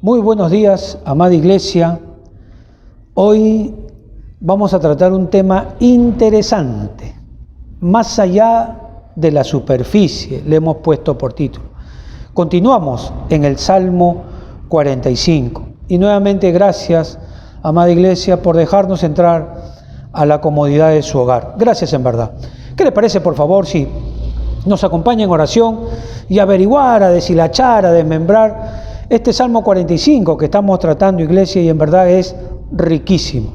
Muy buenos días, amada iglesia. Hoy vamos a tratar un tema interesante, más allá de la superficie, le hemos puesto por título. Continuamos en el Salmo 45 y nuevamente gracias, amada iglesia, por dejarnos entrar a la comodidad de su hogar. Gracias en verdad. ¿Qué les parece, por favor, si nos acompaña en oración y averiguar, a deshilachar, a desmembrar este Salmo 45 que estamos tratando, iglesia, y en verdad es riquísimo?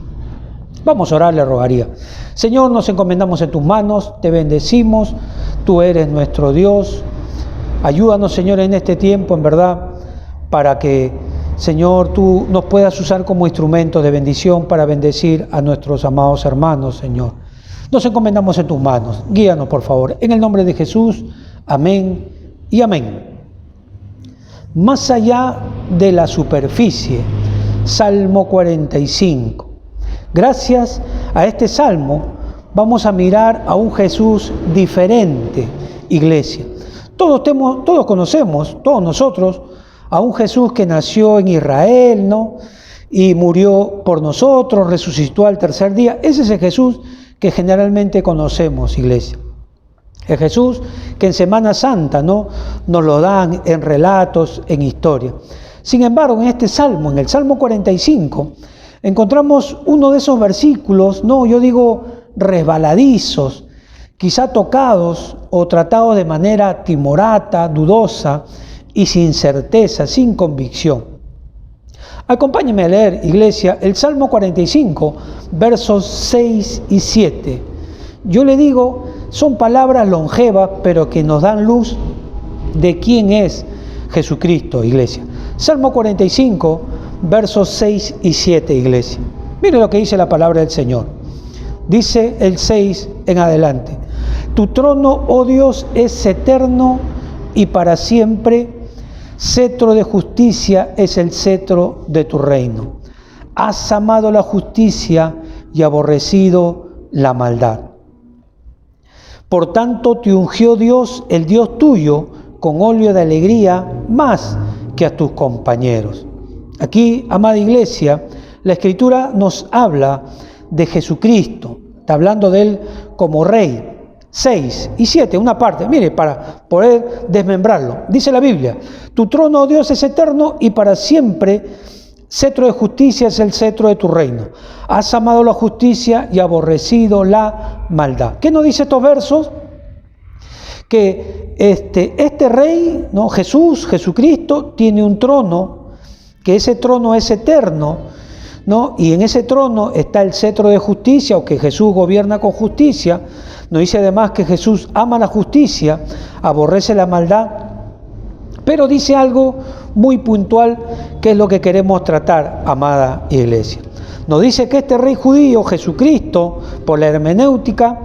Vamos a orar, le rogaría. Señor, nos encomendamos en tus manos, te bendecimos, tú eres nuestro Dios. Ayúdanos, Señor, en este tiempo, en verdad, para que, Señor, tú nos puedas usar como instrumentos de bendición para bendecir a nuestros amados hermanos, Señor. Nos encomendamos en tus manos. Guíanos, por favor. En el nombre de Jesús, amén y amén. Más allá de la superficie, Salmo 45. Gracias a este Salmo vamos a mirar a un Jesús diferente, iglesia. Todos conocemos, todos nosotros, a un Jesús que nació en Israel, ¿no? Y murió por nosotros, resucitó al tercer día. Ese es el Jesús que generalmente conocemos, iglesia. El Jesús que en Semana Santa, ¿no?, nos lo dan en relatos, en historia. Sin embargo, en este Salmo, en el Salmo 45, encontramos uno de esos versículos, no, yo digo resbaladizos, quizá tocados o tratados de manera timorata, dudosa y sin certeza, sin convicción. Acompáñenme a leer, iglesia, el Salmo 45, versos 6 y 7. Yo le digo, son palabras longevas, pero que nos dan luz de quién es Jesucristo, iglesia. Salmo 45, versos 6 y 7, iglesia. Mire lo que dice la palabra del Señor. Dice el 6 en adelante. Tu trono, oh Dios, es eterno y para siempre. Cetro de justicia es el cetro de tu reino. Has amado la justicia y aborrecido la maldad. Por tanto, te ungió Dios, el Dios tuyo, con óleo de alegría, más que a tus compañeros. Aquí, amada iglesia, la Escritura nos habla de Jesucristo. Está hablando de Él como Rey. 6 y 7, una parte, mire, para poder desmembrarlo. Dice la Biblia, tu trono, oh Dios, es eterno y para siempre. Cetro de justicia es el cetro de tu reino. Has amado la justicia y aborrecido la maldad. ¿Qué nos dice estos versos? Que este rey, ¿no?, Jesucristo, tiene un trono, que ese trono es eterno, ¿no? Y en ese trono está el cetro de justicia, o que Jesús gobierna con justicia. Nos dice además que Jesús ama la justicia, aborrece la maldad. Pero dice algo muy puntual, que es lo que queremos tratar, amada iglesia. Nos dice que este rey judío, Jesucristo, por la hermenéutica,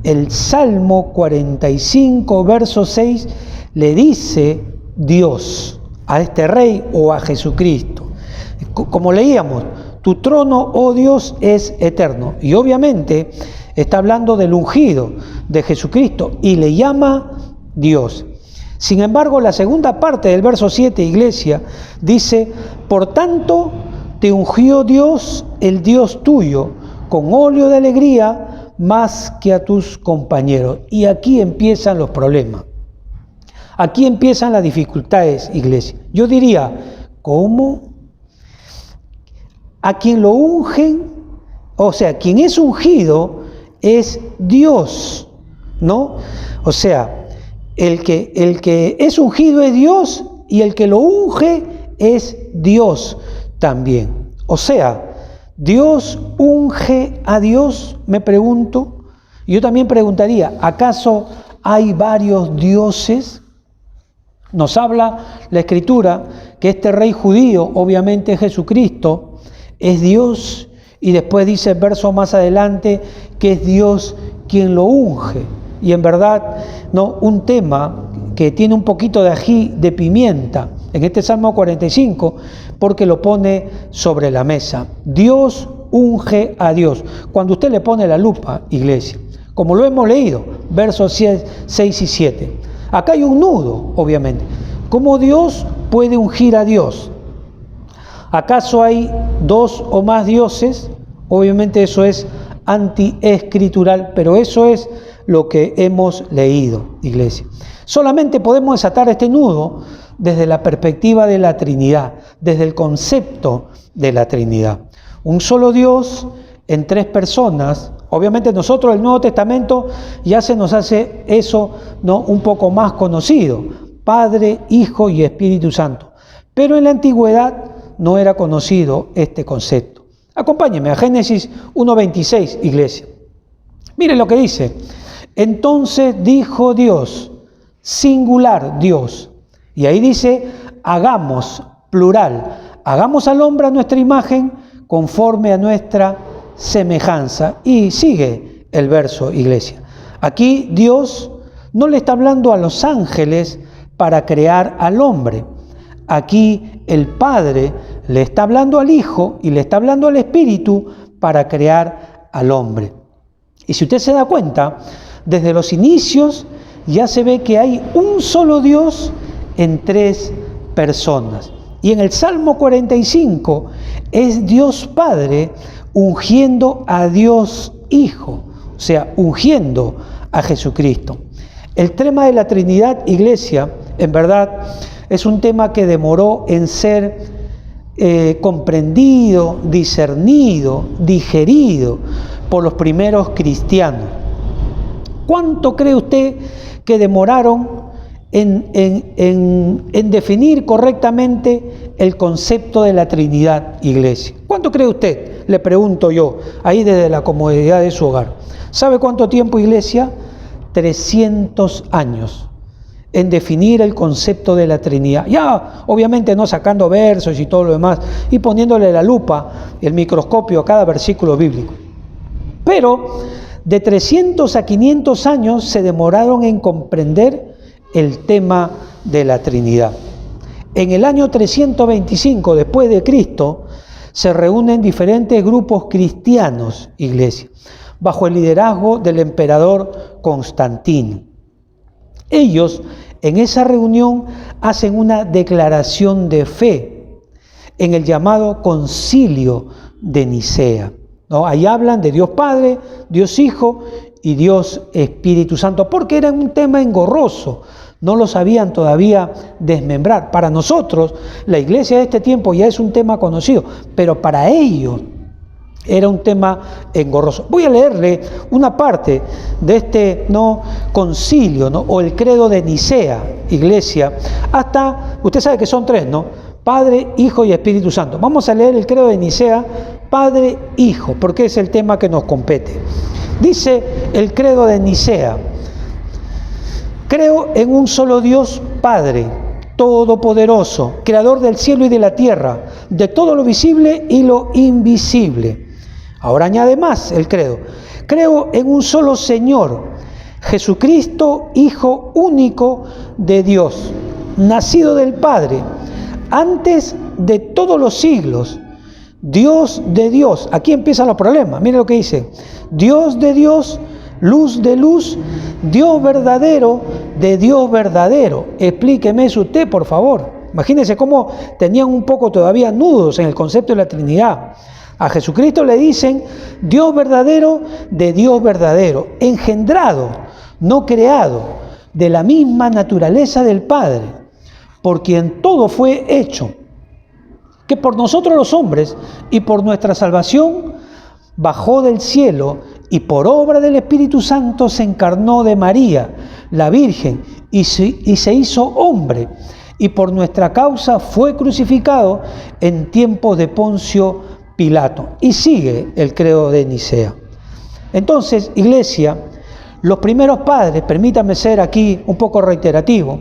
el Salmo 45, verso 6, le dice Dios a este rey o a Jesucristo. Como leíamos, tu trono, oh Dios, es eterno. Y obviamente está hablando del ungido de Jesucristo y le llama Dios. Sin embargo, la segunda parte del verso 7, iglesia, dice, por tanto, te ungió Dios, el Dios tuyo, con óleo de alegría, más que a tus compañeros. Y aquí empiezan los problemas. Aquí empiezan las dificultades, iglesia. Yo diría, ¿cómo? A quien lo ungen, o sea, quien es ungido es Dios, ¿no? O sea, el que es ungido es Dios y el que lo unge es Dios también. O sea, Dios unge a Dios, me pregunto. Yo también preguntaría, ¿acaso hay varios dioses? Nos habla la Escritura que este rey judío, obviamente Jesucristo, es Dios, y después dice el verso más adelante que es Dios quien lo unge. Y en verdad, no, un tema que tiene un poquito de ají de pimienta en este Salmo 45, porque lo pone sobre la mesa. Dios unge a Dios. Cuando usted le pone la lupa, iglesia, como lo hemos leído, versos 6 y 7, acá hay un nudo, obviamente. ¿Cómo Dios puede ungir a Dios? ¿Acaso hay dos o más dioses? Obviamente eso es antiescritural, pero eso es lo que hemos leído, iglesia. Solamente podemos desatar este nudo desde la perspectiva de la Trinidad, desde el concepto de la Trinidad. Un solo Dios en tres personas. Obviamente nosotros el Nuevo Testamento ya se nos hace eso, ¿no?, un poco más conocido. Padre, Hijo y Espíritu Santo. Pero en la antigüedad no era conocido este concepto. Acompáñenme a Génesis 1:26, iglesia. Miren lo que dice. Entonces dijo Dios, singular Dios. Y ahí dice, hagamos, plural, hagamos al hombre a nuestra imagen, conforme a nuestra semejanza. Y sigue el verso, iglesia. Aquí Dios no le está hablando a los ángeles para crear al hombre. Aquí el Padre le está hablando al Hijo y le está hablando al Espíritu para crear al hombre. Y si usted se da cuenta, desde los inicios ya se ve que hay un solo Dios en tres personas. Y en el Salmo 45 es Dios Padre ungiendo a Dios Hijo, o sea, ungiendo a Jesucristo. El tema de la Trinidad, iglesia, en verdad es un tema que demoró en ser comprendido, discernido, digerido por los primeros cristianos. ¿Cuánto cree usted que demoraron en definir correctamente el concepto de la Trinidad, iglesia? ¿Cuánto cree usted? Le pregunto yo, ahí desde la comodidad de su hogar. ¿Sabe cuánto tiempo, iglesia? 300 años en definir el concepto de la Trinidad. Ya, obviamente, no sacando versos y todo lo demás, y poniéndole la lupa, el microscopio a cada versículo bíblico. Pero de 300 a 500 años se demoraron en comprender el tema de la Trinidad. En el año 325 después de Cristo se reúnen diferentes grupos cristianos, iglesia, bajo el liderazgo del emperador Constantino. Ellos en esa reunión hacen una declaración de fe en el llamado Concilio de Nicea, ¿no? Ahí hablan de Dios Padre, Dios Hijo y Dios Espíritu Santo, porque era un tema engorroso, no lo sabían todavía desmembrar. Para nosotros, la iglesia de este tiempo ya es un tema conocido, pero para ellos era un tema engorroso. Voy a leerle una parte de este concilio, o el credo de Nicea, iglesia, hasta, usted sabe que son tres, ¿no? Padre, Hijo y Espíritu Santo. Vamos a leer el credo de Nicea, Padre, Hijo, porque es el tema que nos compete. Dice el credo de Nicea: creo en un solo Dios Padre, todopoderoso, creador del cielo y de la tierra, de todo lo visible y lo invisible. Ahora añade más el credo: creo en un solo Señor, Jesucristo, Hijo único de Dios, nacido del Padre, antes de todos los siglos, Dios de Dios. Aquí empiezan los problemas, miren lo que dice: Dios de Dios, luz de luz, Dios verdadero de Dios verdadero. Explíqueme eso usted, por favor. Imagínense cómo tenían un poco todavía nudos en el concepto de la Trinidad. A Jesucristo le dicen Dios verdadero de Dios verdadero, engendrado, no creado, de la misma naturaleza del Padre, por quien todo fue hecho, que por nosotros los hombres y por nuestra salvación bajó del cielo y por obra del Espíritu Santo se encarnó de María, la Virgen, y se hizo hombre, y por nuestra causa fue crucificado en tiempos de Poncio Pilato. Y sigue el credo de Nicea. Entonces, iglesia, los primeros padres, permítame ser aquí un poco reiterativo,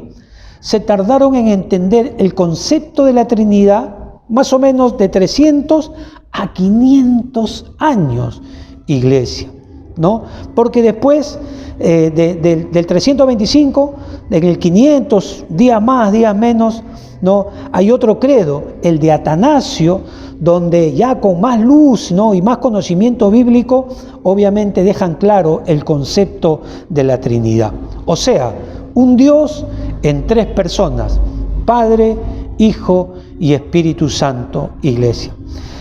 se tardaron en entender el concepto de la Trinidad más o menos de 300 a 500 años, iglesia, ¿no? Porque después del 325, en el 500, días más, días menos, ¿no?, hay otro credo, el de Atanasio, donde ya con más luz, ¿no?, y más conocimiento bíblico, obviamente dejan claro el concepto de la Trinidad. O sea, un Dios en tres personas, Padre, Hijo y Espíritu Santo, iglesia.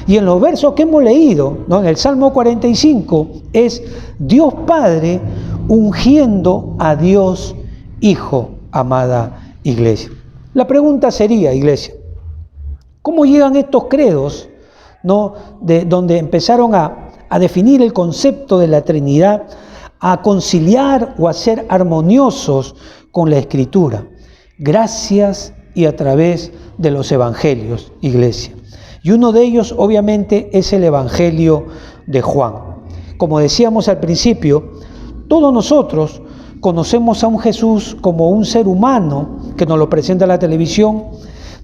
Y en los versos que hemos leído, ¿no?, en el Salmo 45, es Dios Padre ungiendo a Dios Hijo, amada iglesia. La pregunta sería, iglesia, ¿cómo llegan estos credos, ¿no?, de donde empezaron a definir el concepto de la Trinidad, a conciliar o a ser armoniosos con la Escritura? Gracias y a través de los evangelios, iglesia. Y uno de ellos, obviamente, es el Evangelio de Juan. Como decíamos al principio, todos nosotros conocemos a un Jesús como un ser humano que nos lo presenta la televisión,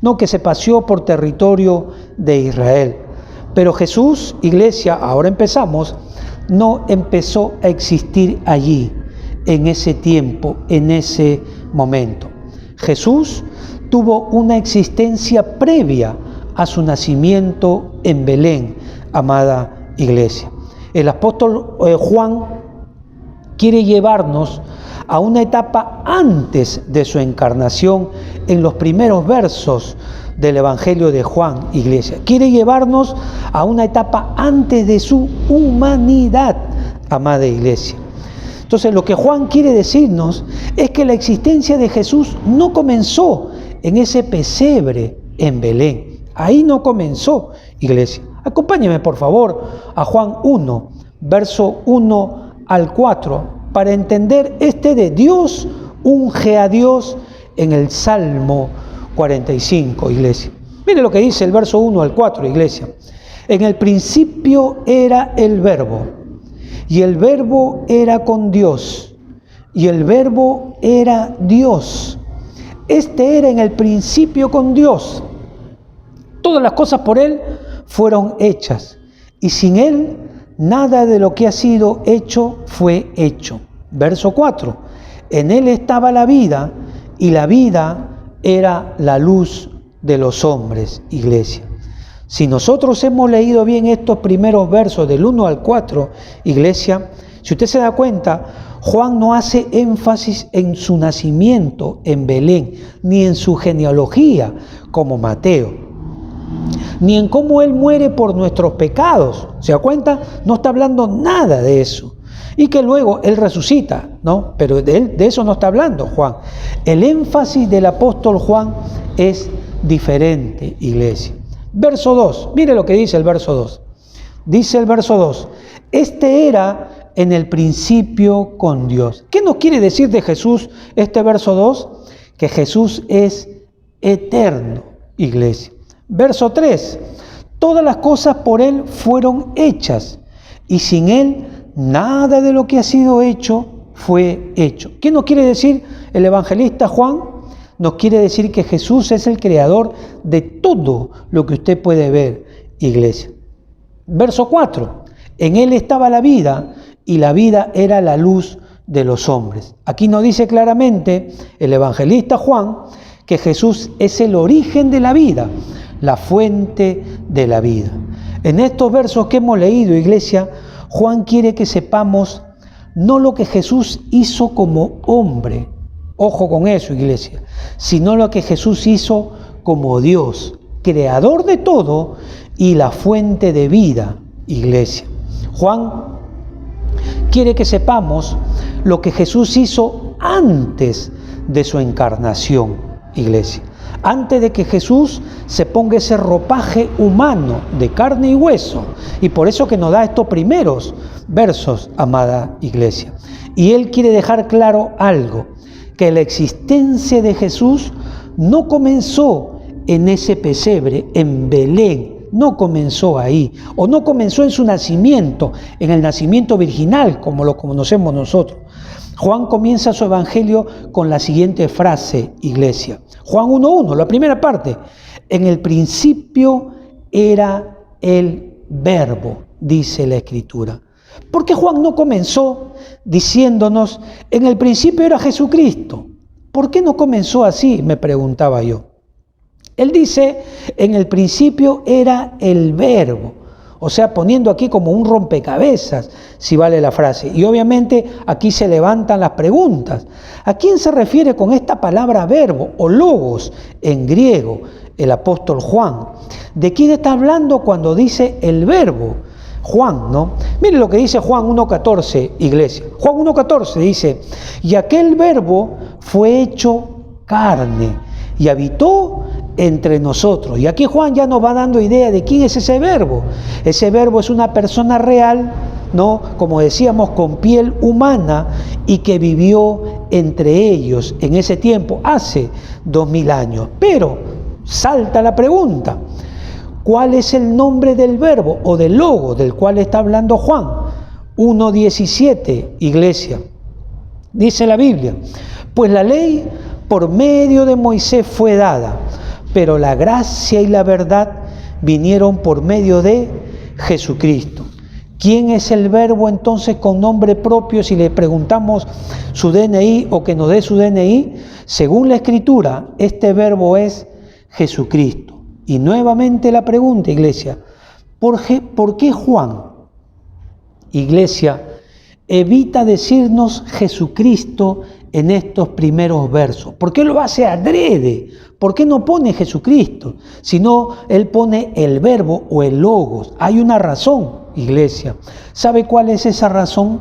no, que se paseó por territorio de Israel. Pero Jesús, iglesia, ahora empezamos, no empezó a existir allí, en ese tiempo, en ese momento. Jesús tuvo una existencia previa a su nacimiento en Belén, amada iglesia. El apóstol Juan quiere llevarnos a una etapa antes de su encarnación en los primeros versos del Evangelio de Juan, iglesia. Quiere llevarnos a una etapa antes de su humanidad, amada iglesia. Entonces, lo que Juan quiere decirnos es que la existencia de Jesús no comenzó en ese pesebre en Belén. Ahí no comenzó, iglesia. Acompáñeme, por favor, a Juan 1, verso 1 al 4, para entender de Dios unge a Dios en el Salmo 45, iglesia. Mire lo que dice el verso 1 al 4, iglesia. En el principio era el Verbo, y el Verbo era con Dios, y el Verbo era Dios. Era en el principio con Dios. Todas las cosas por Él fueron hechas, y sin Él nada de lo que ha sido hecho fue hecho. Verso 4. En Él estaba la vida, y la vida era la luz de los hombres, iglesia. Si nosotros hemos leído bien estos primeros versos del 1 al 4, iglesia, si usted se da cuenta, Juan no hace énfasis en su nacimiento en Belén, ni en su genealogía como Mateo, ni en cómo Él muere por nuestros pecados. ¿Se da cuenta? No está hablando nada de eso. Y que luego Él resucita, ¿no? Pero de eso no está hablando Juan. El énfasis del apóstol Juan es diferente, iglesia. Verso 2, mire lo que dice el verso 2. Dice el verso 2, era en el principio con Dios. ¿Qué nos quiere decir de Jesús este verso 2? Que Jesús es eterno, iglesia. Verso 3, todas las cosas por Él fueron hechas, y sin Él nada de lo que ha sido hecho fue hecho. ¿Qué nos quiere decir el evangelista Juan? Nos quiere decir que Jesús es el creador de todo lo que usted puede ver, iglesia. Verso 4, en Él estaba la vida, y la vida era la luz de los hombres. Aquí nos dice claramente el evangelista Juan que Jesús es el origen de la vida, la fuente de la vida. En estos versos que hemos leído, iglesia, Juan quiere que sepamos no lo que Jesús hizo como hombre, ojo con eso, iglesia, sino lo que Jesús hizo como Dios, creador de todo y la fuente de vida, iglesia. Juan quiere que sepamos lo que Jesús hizo antes de su encarnación, iglesia. Antes de que Jesús se ponga ese ropaje humano de carne y hueso. Y por eso que nos da estos primeros versos, amada iglesia. Y Él quiere dejar claro algo, que la existencia de Jesús no comenzó en ese pesebre, en Belén, no comenzó ahí, o no comenzó en su nacimiento, en el nacimiento virginal, como lo conocemos nosotros. Juan comienza su evangelio con la siguiente frase, iglesia. Juan 1:1, la primera parte. En el principio era el Verbo, dice la Escritura. ¿Por qué Juan no comenzó diciéndonos, en el principio era Jesucristo? ¿Por qué no comenzó así? Me preguntaba yo. Él dice, en el principio era el Verbo. O sea, poniendo aquí como un rompecabezas, si vale la frase. Y obviamente aquí se levantan las preguntas. ¿A quién se refiere con esta palabra verbo o logos en griego? el apóstol Juan. ¿De quién está hablando cuando dice el verbo? Juan, ¿no? Miren lo que dice Juan 1.14, iglesia. Juan 1.14 dice, y aquel verbo fue hecho carne y habitó entre nosotros. Y aquí Juan ya nos va dando idea de quién es ese verbo. Ese verbo es una persona real, ¿no? Como decíamos, con piel humana y que vivió entre ellos en ese tiempo, hace 2000 años. Pero salta la pregunta, ¿cuál es el nombre del verbo o del logo del cual está hablando Juan? 1.17, iglesia. Dice la Biblia, pues la ley por medio de Moisés fue dada, pero la gracia y la verdad vinieron por medio de Jesucristo. ¿Quién es el verbo entonces con nombre propio? Si le preguntamos su DNI o que nos dé su DNI, según la Escritura, este verbo es Jesucristo. Y nuevamente la pregunta, iglesia, ¿por qué Juan, iglesia, evita decirnos Jesucristo en estos primeros versos? ¿Por qué lo hace adrede? ¿Por qué no pone Jesucristo? Sino él pone el verbo o el logos. Hay una razón, iglesia. ¿Sabe cuál es esa razón?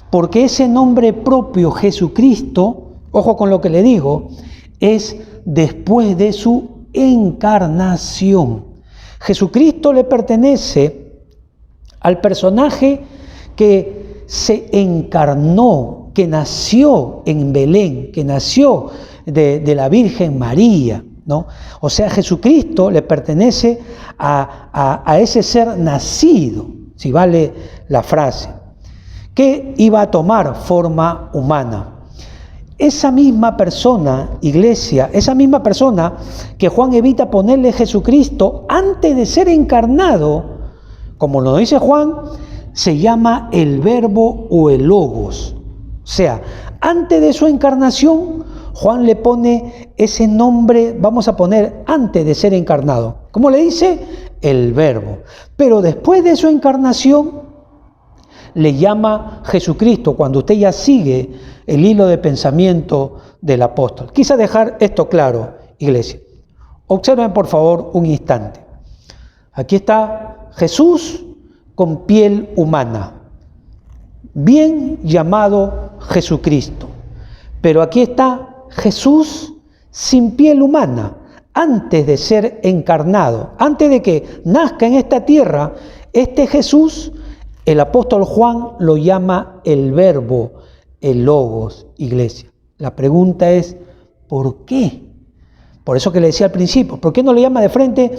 Porque ese nombre propio, Jesucristo, ojo con lo que le digo, es después de su encarnación. Jesucristo le pertenece al personaje que se encarnó, que nació en Belén, que nació de la Virgen María, ¿no? O sea, Jesucristo le pertenece a ese ser nacido, si vale la frase, que iba a tomar forma humana. Esa misma persona, iglesia, esa misma persona que Juan evita ponerle Jesucristo antes de ser encarnado, como lo dice Juan, se llama el verbo o el logos. O sea, antes de su encarnación, Juan le pone ese nombre, vamos a poner antes de ser encarnado. ¿Cómo le dice? El verbo. Pero después de su encarnación, le llama Jesucristo, cuando usted ya sigue el hilo de pensamiento del apóstol. Quise dejar esto claro, iglesia. Observen por favor un instante. Aquí está Jesús con piel humana, bien llamado Jesucristo. Pero aquí está Jesús sin piel humana, antes de ser encarnado, antes de que nazca en esta tierra, este Jesús, el apóstol Juan lo llama el verbo, el logos, iglesia. La pregunta es, ¿por qué? Por eso que le decía al principio, ¿por qué no le llama de frente?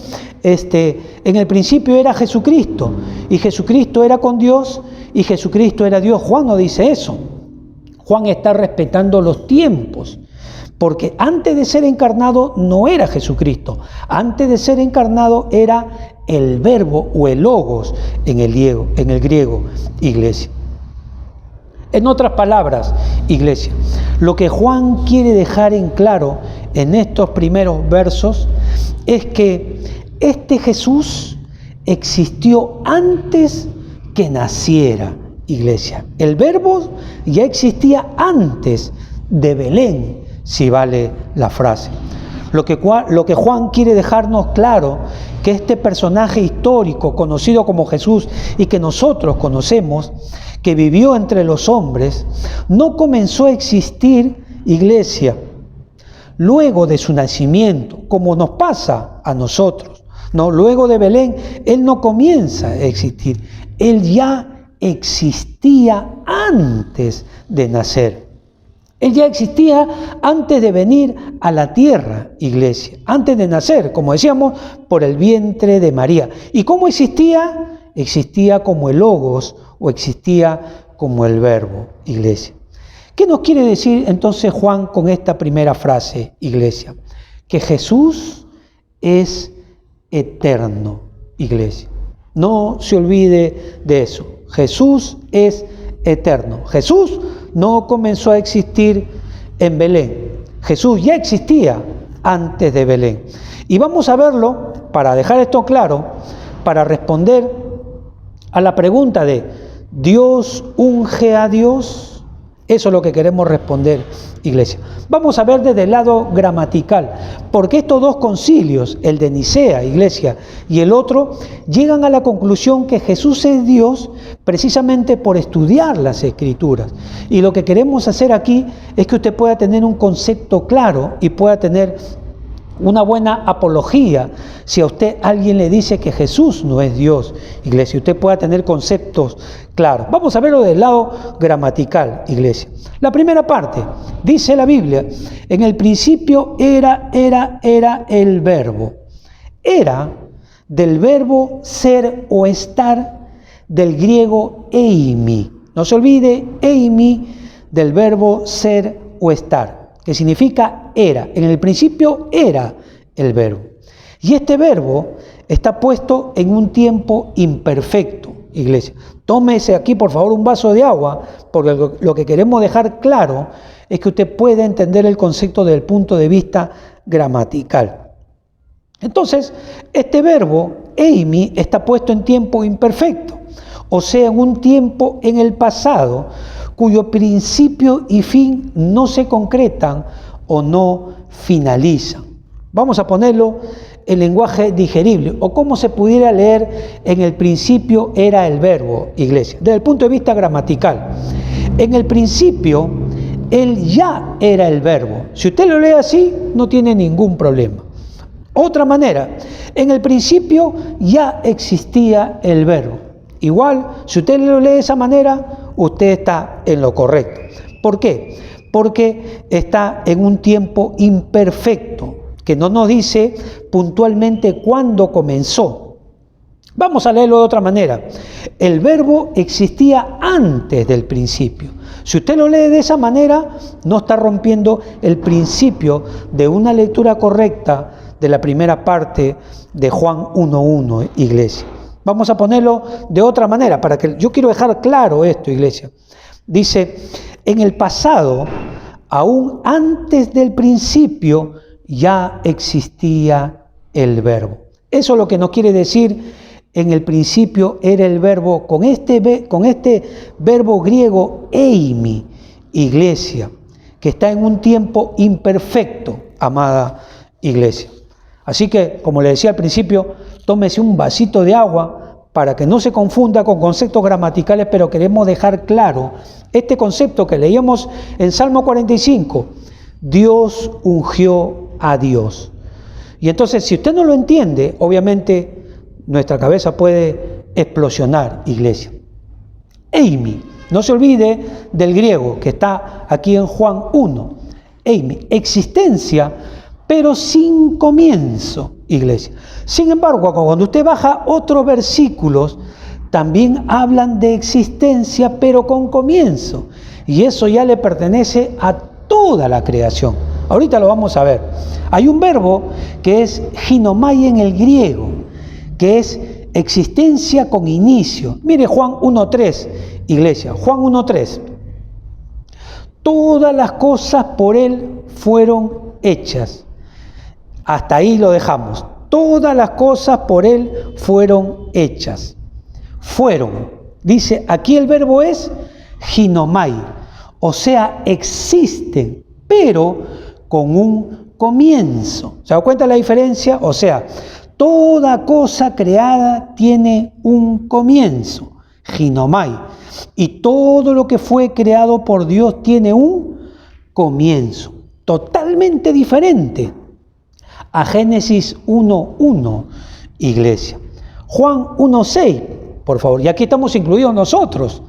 En el principio era Jesucristo, y Jesucristo era con Dios, y Jesucristo era Dios. Juan no dice eso. Juan está respetando los tiempos, porque antes de ser encarnado no era Jesucristo. Antes de ser encarnado era el verbo o el logos en el griego, iglesia. En otras palabras, iglesia, lo que Juan quiere dejar en claro en estos primeros versos es que este Jesús existió antes que naciera, iglesia. El verbo ya existía antes de Belén, si vale la frase. Lo que Juan quiere dejarnos claro, que este personaje histórico conocido como Jesús y que nosotros conocemos, que vivió entre los hombres, no comenzó a existir, iglesia, luego de su nacimiento, como nos pasa a nosotros, ¿no? Luego de Belén, Él no comienza a existir, Él ya existía antes de nacer. Él ya existía antes de venir a la tierra, iglesia, antes de nacer, como decíamos, por el vientre de María. ¿Y cómo existía? Existía como el logos o existía como el verbo, iglesia. ¿Qué nos quiere decir entonces Juan con esta primera frase, iglesia? Que Jesús es eterno, iglesia. No se olvide de eso. Jesús es eterno. Jesús no comenzó a existir en Belén. Jesús ya existía antes de Belén. Y vamos a verlo, para dejar esto claro, para responder a la pregunta de ¿Dios unge a Dios? Eso es lo que queremos responder, iglesia. Vamos a ver desde el lado gramatical, porque estos dos concilios, el de Nicea, iglesia, y el otro, llegan a la conclusión que Jesús es Dios precisamente por estudiar las Escrituras. Y lo que queremos hacer aquí es que usted pueda tener un concepto claro y pueda tener una buena apología. Si a usted alguien le dice que Jesús no es Dios, iglesia, usted pueda tener conceptos claros. Vamos a verlo del lado gramatical, iglesia. La primera parte, dice la Biblia, en el principio era el verbo. Era del verbo ser o estar, del griego eimi. No se olvide, eimi, del verbo ser o estar, que significa era. En el principio era el verbo. Y este verbo está puesto en un tiempo imperfecto, iglesia. Tómese aquí, por favor, un vaso de agua, porque lo que queremos dejar claro es que usted pueda entender el concepto desde el punto de vista gramatical. Entonces, este verbo, eimi, está puesto en tiempo imperfecto, o sea, en un tiempo en el pasado, cuyo principio y fin no se concretan o no finalizan. Vamos a ponerlo en lenguaje digerible, o como se pudiera leer: en el principio era el verbo, iglesia, desde el punto de vista gramatical. En el principio, él ya era el verbo. Si usted lo lee así, no tiene ningún problema. Otra manera, en el principio ya existía el verbo. Igual, si usted lo lee de esa manera, usted está en lo correcto. ¿Por qué? Porque está en un tiempo imperfecto, que no nos dice puntualmente cuándo comenzó. Vamos a leerlo de otra manera. El verbo existía antes del principio. Si usted lo lee de esa manera, no está rompiendo el principio de una lectura correcta de la primera parte de Juan 1:1, iglesia. Vamos a ponerlo de otra manera, para que yo quiero dejar claro esto, iglesia. Dice: en el pasado, aún antes del principio, ya existía el verbo. Eso es lo que nos quiere decir: en el principio era el verbo, con este verbo griego eimi, iglesia, que está en un tiempo imperfecto, amada iglesia. Así que, como le decía al principio, tómese un vasito de agua para que no se confunda con conceptos gramaticales, pero queremos dejar claro este concepto que leíamos en Salmo 45. Dios ungió a Dios. Y entonces, si usted no lo entiende, obviamente nuestra cabeza puede explosionar, iglesia. Eimi, no se olvide del griego que está aquí en Juan 1. Eimi, existencia, pero sin comienzo, iglesia. Sin embargo, cuando usted baja otros versículos, también hablan de existencia, pero con comienzo. Y eso ya le pertenece a toda la creación. Ahorita lo vamos a ver. Hay un verbo que es ginomai en el griego, que es existencia con inicio. Mire Juan 1:3, iglesia. Juan 1:3. Todas las cosas por él fueron hechas. Hasta ahí lo dejamos. Todas las cosas por él fueron hechas. Fueron. Dice, aquí el verbo es ginomai. O sea, existen, pero con un comienzo. ¿Se da cuenta la diferencia? O sea, toda cosa creada tiene un comienzo. Ginomai. Y todo lo que fue creado por Dios tiene un comienzo. Totalmente diferente a Génesis 1:1, iglesia. Juan 1:6, por favor, y aquí estamos incluidos nosotros.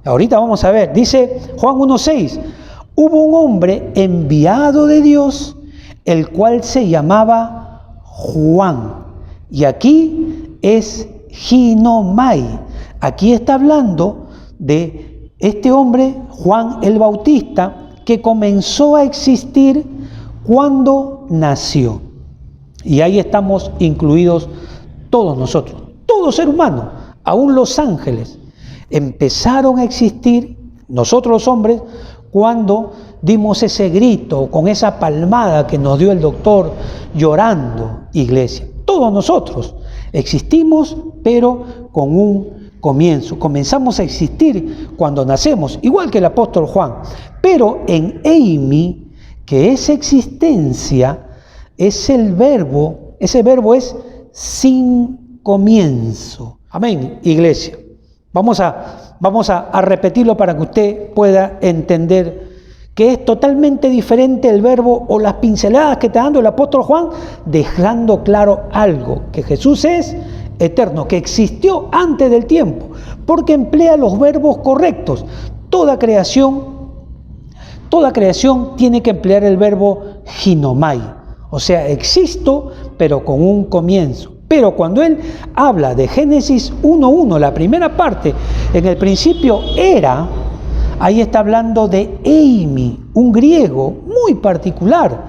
Ahorita vamos a ver, dice Juan 1:6, hubo un hombre enviado de Dios, el cual se llamaba Juan. Y aquí es ginomai. Aquí está hablando de este hombre, Juan el Bautista, que comenzó a existir cuando nació. Y ahí estamos incluidos todos nosotros, todo ser humano, aún los ángeles, empezaron a existir, nosotros los hombres, cuando dimos ese grito, con esa palmada que nos dio el doctor llorando, iglesia. Todos nosotros existimos, pero con un comienzo. Comenzamos a existir cuando nacemos, igual que el apóstol Juan. Pero en eimi, que es existencia, es el verbo, ese verbo es sin comienzo. Amén, iglesia. Vamos a repetirlo para que usted pueda entender que es totalmente diferente el verbo o las pinceladas que está dando el apóstol Juan, dejando claro algo, que Jesús es eterno, que existió antes del tiempo, porque emplea los verbos correctos. Toda creación tiene que emplear el verbo ginomai, o sea, existo, pero con un comienzo. Pero cuando él habla de Génesis 1:1, la primera parte, en el principio era, ahí está hablando de eimi, un griego muy particular,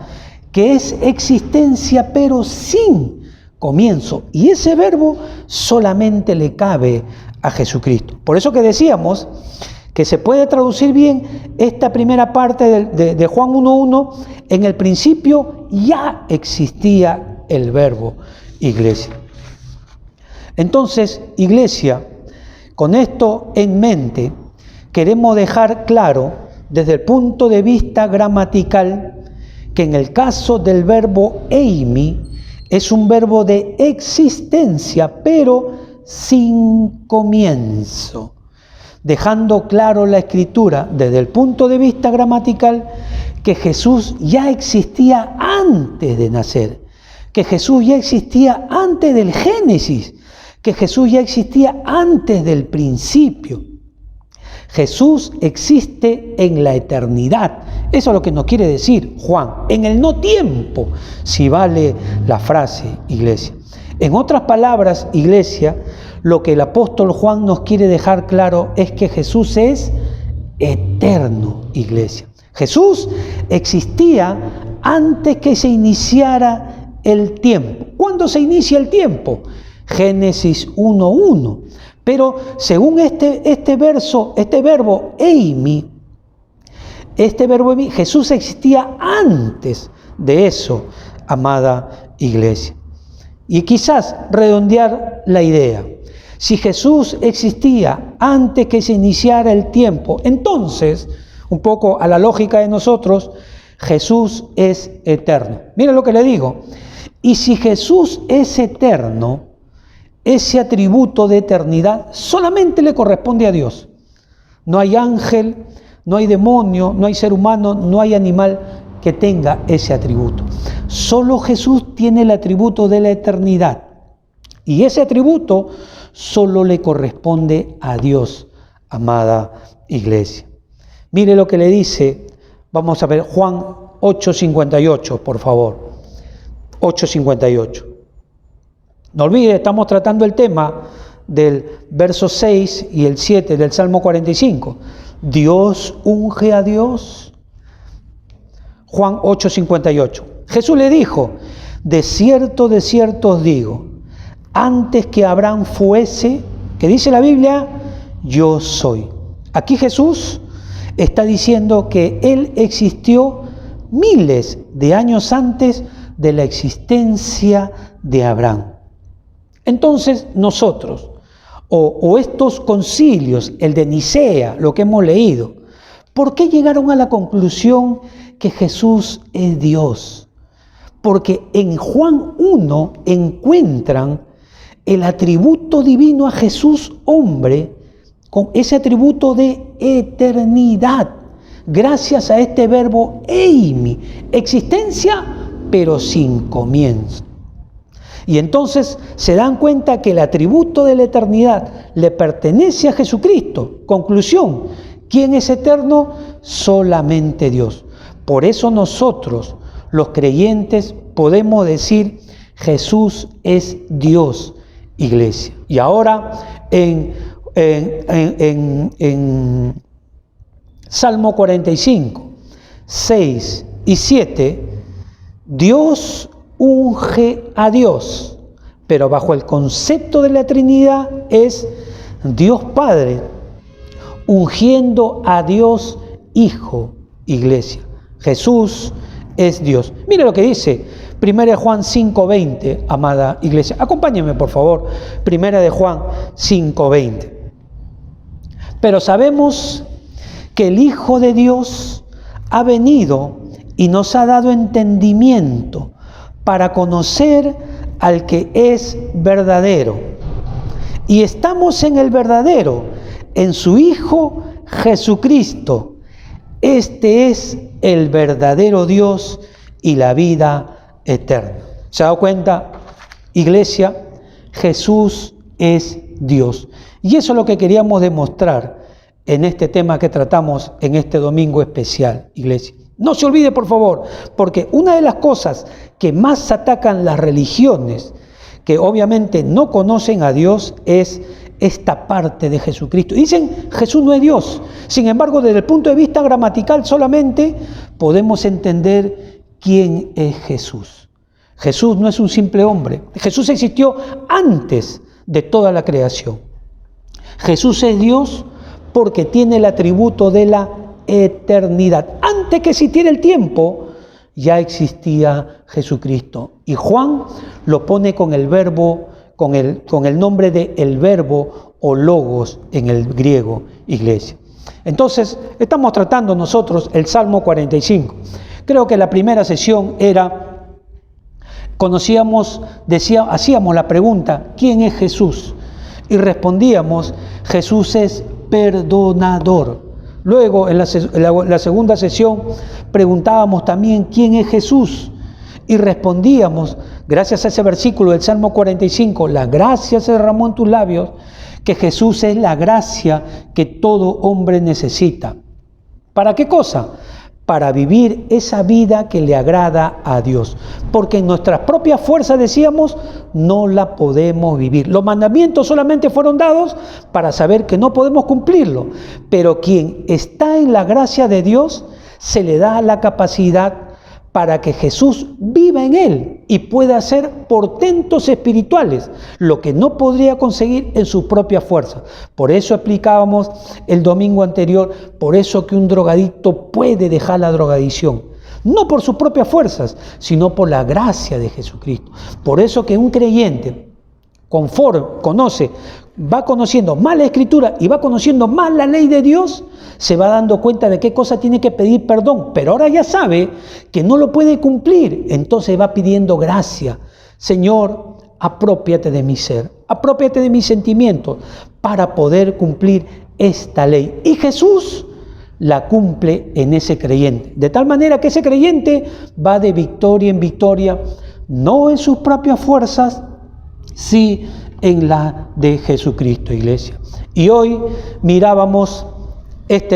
que es existencia pero sin comienzo. Y ese verbo solamente le cabe a Jesucristo. Por eso que decíamos que se puede traducir bien esta primera parte de Juan 1:1, en el principio ya existía el verbo, iglesia. Entonces, iglesia, con esto en mente, queremos dejar claro, desde el punto de vista gramatical, que en el caso del verbo eimi, es un verbo de existencia, pero sin comienzo. Dejando claro la escritura, desde el punto de vista gramatical, que Jesús ya existía antes de nacer, que Jesús ya existía antes del Génesis, que Jesús ya existía antes del principio. Jesús existe en la eternidad. Eso es lo que nos quiere decir Juan, en el no tiempo, si vale la frase, iglesia. En otras palabras, iglesia, lo que el apóstol Juan nos quiere dejar claro es que Jesús es eterno, iglesia. Jesús existía antes que se iniciara el tiempo. ¿Cuándo se inicia el tiempo? Génesis 1:1. Pero según este verbo eimi, Jesús existía antes de eso, amada iglesia. Y quizás redondear la idea. Si Jesús existía antes que se iniciara el tiempo, entonces, un poco a la lógica de nosotros, Jesús es eterno. Mira lo que le digo. Y si Jesús es eterno, ese atributo de eternidad solamente le corresponde a Dios. No hay ángel, no hay demonio, no hay ser humano, no hay animal que tenga ese atributo. Solo Jesús tiene el atributo de la eternidad. Y ese atributo solo le corresponde a Dios, amada iglesia. Mire lo que le dice, vamos a ver, Juan 8:58, por favor. 8:58. No olvide, estamos tratando el tema del verso 6 y el 7 del Salmo 45. Dios unge a Dios. Juan 8:58. Jesús le dijo, de cierto os digo, antes que Abraham fuese, que dice la Biblia, yo soy. Aquí Jesús está diciendo que Él existió miles de años antes de la existencia de Abraham. Entonces nosotros, o estos concilios, el de Nicea, lo que hemos leído, ¿por qué llegaron a la conclusión que Jesús es Dios? Porque en Juan 1 encuentran el atributo divino a Jesús hombre, con ese atributo de eternidad, gracias a este verbo eimi, existencia pero sin comienzo. Y entonces se dan cuenta que el atributo de la eternidad le pertenece a Jesucristo. Conclusión, ¿quién es eterno? Solamente Dios. Por eso nosotros, los creyentes, podemos decir Jesús es Dios, iglesia. Y ahora en Salmo 45, 6 y 7, Dios unge a Dios, pero bajo el concepto de la Trinidad es Dios Padre ungiendo a Dios Hijo, iglesia. Jesús es Dios. Mire lo que dice 1 Juan 5:20, amada iglesia. Acompáñenme, por favor. 1 Juan 5:20. Pero sabemos que el Hijo de Dios ha venido y nos ha dado entendimiento para conocer al que es verdadero. Y estamos en el verdadero, en su Hijo Jesucristo. Este es el verdadero Dios y la vida eterna. ¿Se ha dado cuenta, iglesia? Jesús es Dios. Y eso es lo que queríamos demostrar en este tema que tratamos en este domingo especial, iglesia. No se olvide, por favor, porque una de las cosas que más atacan las religiones, que obviamente no conocen a Dios, es esta parte de Jesucristo. Dicen, Jesús no es Dios. Sin embargo, desde el punto de vista gramatical solamente podemos entender quién es Jesús. Jesús no es un simple hombre. Jesús existió antes de toda la creación. Jesús es Dios porque tiene el atributo de la eternidad. Antes que existiera el tiempo, ya existía Jesucristo. Y Juan lo pone con el verbo, con el nombre de el verbo o logos en el griego, iglesia. Entonces, estamos tratando nosotros el Salmo 45. Creo que la primera sesión era, hacíamos la pregunta, ¿quién es Jesús? Y respondíamos, Jesús es perdonador. Luego, en la segunda sesión, preguntábamos también, ¿quién es Jesús? Y respondíamos, gracias a ese versículo del Salmo 45, la gracia se derramó en tus labios, que Jesús es la gracia que todo hombre necesita. ¿Para qué cosa? Para vivir esa vida que le agrada a Dios. Porque en nuestras propias fuerzas, decíamos, no la podemos vivir. Los mandamientos solamente fueron dados para saber que no podemos cumplirlo. Pero quien está en la gracia de Dios, se le da la capacidad para que Jesús viva en él y pueda hacer portentos espirituales, lo que no podría conseguir en su propia fuerza. Por eso explicábamos el domingo anterior, por eso que un drogadicto puede dejar la drogadicción, no por sus propias fuerzas, sino por la gracia de Jesucristo. Por eso que un creyente, conforme va conociendo más la Escritura y va conociendo más la ley de Dios, se va dando cuenta de qué cosa tiene que pedir perdón, pero ahora ya sabe que no lo puede cumplir, entonces va pidiendo gracia. Señor, apropiate de mi ser, apropiate de mis sentimientos para poder cumplir esta ley. Y Jesús la cumple en ese creyente, de tal manera que ese creyente va de victoria en victoria, no en sus propias fuerzas, sí en la de Jesucristo, iglesia. Y hoy mirábamos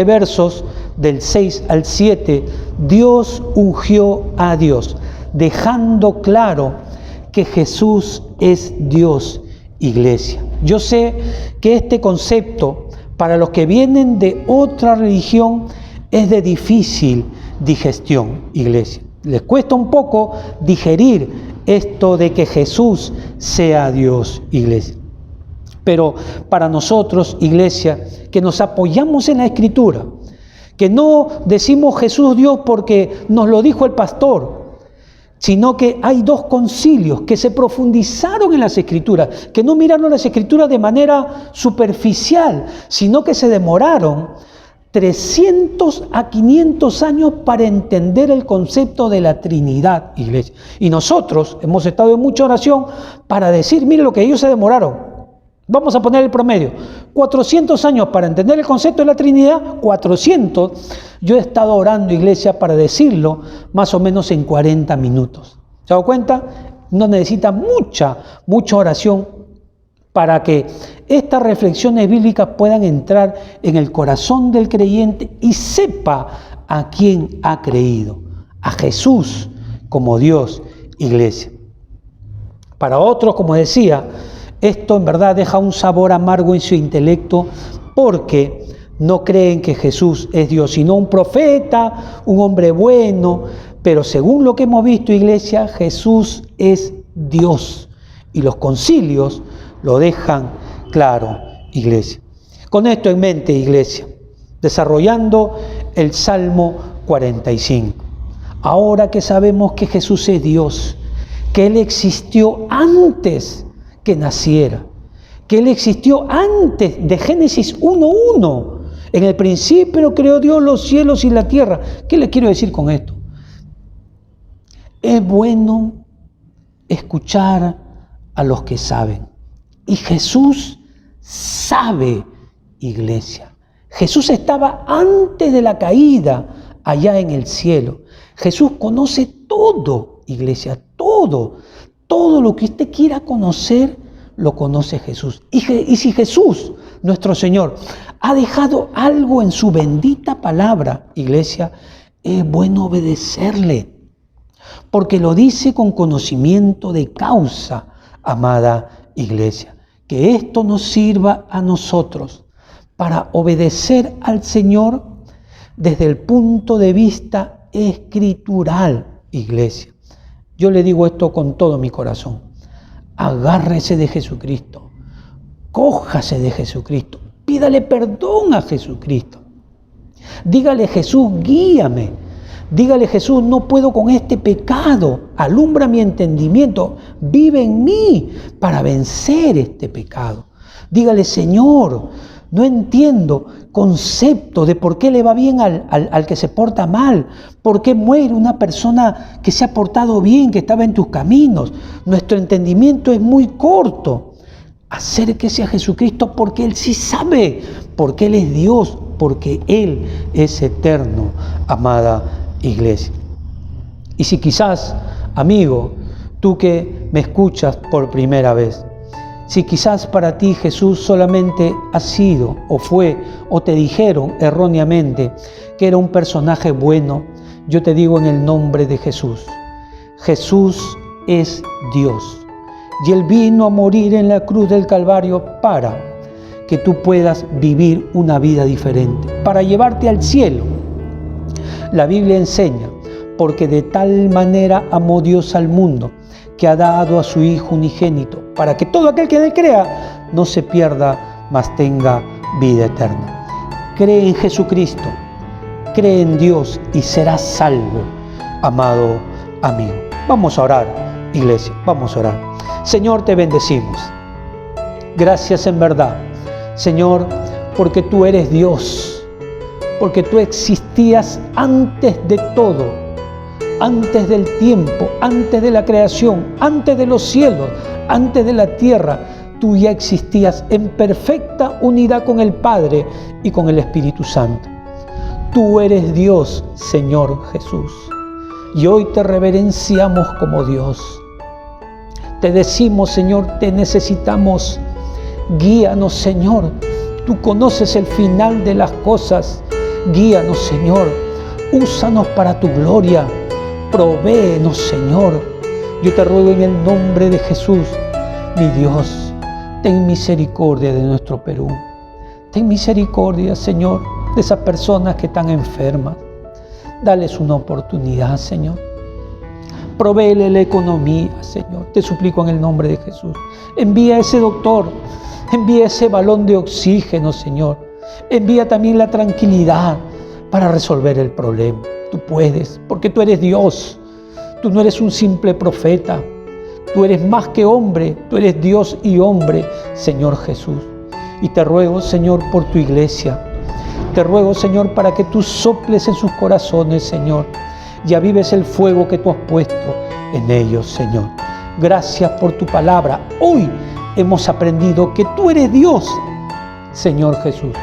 versos del 6 al 7, Dios ungió a Dios, dejando claro que Jesús es Dios, iglesia. Yo sé que este concepto, para los que vienen de otra religión, es de difícil digestión, iglesia. Les cuesta un poco digerir esto de que Jesús sea Dios, iglesia. Pero para nosotros, iglesia, que nos apoyamos en la Escritura, que no decimos Jesús Dios porque nos lo dijo el pastor, sino que hay dos concilios que se profundizaron en las Escrituras, que no miraron las Escrituras de manera superficial, sino que se demoraron 300 a 500 años para entender el concepto de la Trinidad, iglesia. Y nosotros hemos estado en mucha oración para decir, mire lo que ellos se demoraron. Vamos a poner el promedio. 400 años para entender el concepto de la Trinidad, 400. Yo he estado orando, iglesia, para decirlo más o menos en 40 minutos. ¿Se ha dado cuenta? No necesita mucha oración para que estas reflexiones bíblicas puedan entrar en el corazón del creyente y sepa a quién ha creído, a Jesús como Dios, iglesia. Para otros, como decía, esto en verdad deja un sabor amargo en su intelecto porque no creen que Jesús es Dios, sino un profeta, un hombre bueno. Pero según lo que hemos visto, iglesia, Jesús es Dios. Y los concilios lo dejan claro, iglesia. Con esto en mente, iglesia, desarrollando el Salmo 45. Ahora que sabemos que Jesús es Dios, que Él existió antes que naciera, que Él existió antes de Génesis 1:1, En el principio creó Dios los cielos y la tierra. ¿Qué le quiero decir con esto? Es bueno escuchar a los que saben. Y Jesús sabe, iglesia. Jesús estaba antes de la caída allá en el cielo. Jesús conoce todo, iglesia, todo. Todo lo que usted quiera conocer, lo conoce Jesús. Y si Jesús, nuestro Señor, ha dejado algo en su bendita palabra, iglesia, es bueno obedecerle. Porque lo dice con conocimiento de causa, amada iglesia. Que esto nos sirva a nosotros para obedecer al Señor desde el punto de vista escritural, iglesia. Yo le digo esto con todo mi corazón. Agárrese de Jesucristo. Cójase de Jesucristo. Pídale perdón a Jesucristo. Dígale, Jesús, guíame. Dígale, Jesús, no puedo con este pecado. Alumbra mi entendimiento. Vive en mí para vencer este pecado. Dígale, Señor, no entiendo concepto de por qué le va bien al que se porta mal, por qué muere una persona que se ha portado bien, que estaba en tus caminos. Nuestro entendimiento es muy corto. Acérquese a Jesucristo porque Él sí sabe, porque Él es Dios, porque Él es eterno, amada iglesia. Y si quizás, amigo, tú que me escuchas por primera vez, si quizás para ti Jesús solamente ha sido o fue o te dijeron erróneamente que era un personaje bueno, yo te digo en el nombre de Jesús, Jesús es Dios y Él vino a morir en la cruz del Calvario para que tú puedas vivir una vida diferente, para llevarte al cielo. La Biblia enseña, porque de tal manera amó Dios al mundo, que ha dado a su Hijo unigénito, para que todo aquel que en Él crea no se pierda, mas tenga vida eterna. Cree en Jesucristo, cree en Dios y serás salvo, amado amigo. Vamos a orar, iglesia, vamos a orar. Señor, te bendecimos. Gracias en verdad, Señor, porque tú eres Dios, porque tú existías antes de todo. Antes del tiempo, antes de la creación, antes de los cielos, antes de la tierra, tú ya existías en perfecta unidad con el Padre y con el Espíritu Santo. Tú eres Dios, Señor Jesús, y hoy te reverenciamos como Dios. Te decimos, Señor, te necesitamos. Guíanos, Señor. Tú conoces el final de las cosas. Guíanos, Señor. Úsanos para tu gloria. Provéenos, Señor. Yo te ruego en el nombre de Jesús, mi Dios, ten misericordia de nuestro Perú. Ten misericordia, Señor, de esas personas que están enfermas. Dales una oportunidad, Señor. Provéele la economía, Señor. Te suplico en el nombre de Jesús. Envía ese doctor. Envía ese balón de oxígeno, Señor. Envía también la tranquilidad para resolver el problema. Tú puedes, porque tú eres Dios. Tú no eres un simple profeta. Tú eres más que hombre. Tú eres Dios y hombre, Señor Jesús. Y te ruego, Señor, por tu iglesia. Te ruego, Señor, para que tú soples en sus corazones, Señor, y avives el fuego que tú has puesto en ellos, Señor. Gracias por tu palabra. Hoy hemos aprendido que tú eres Dios, Señor Jesús.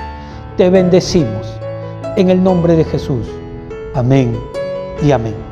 Te bendecimos en el nombre de Jesús. Amén y amén.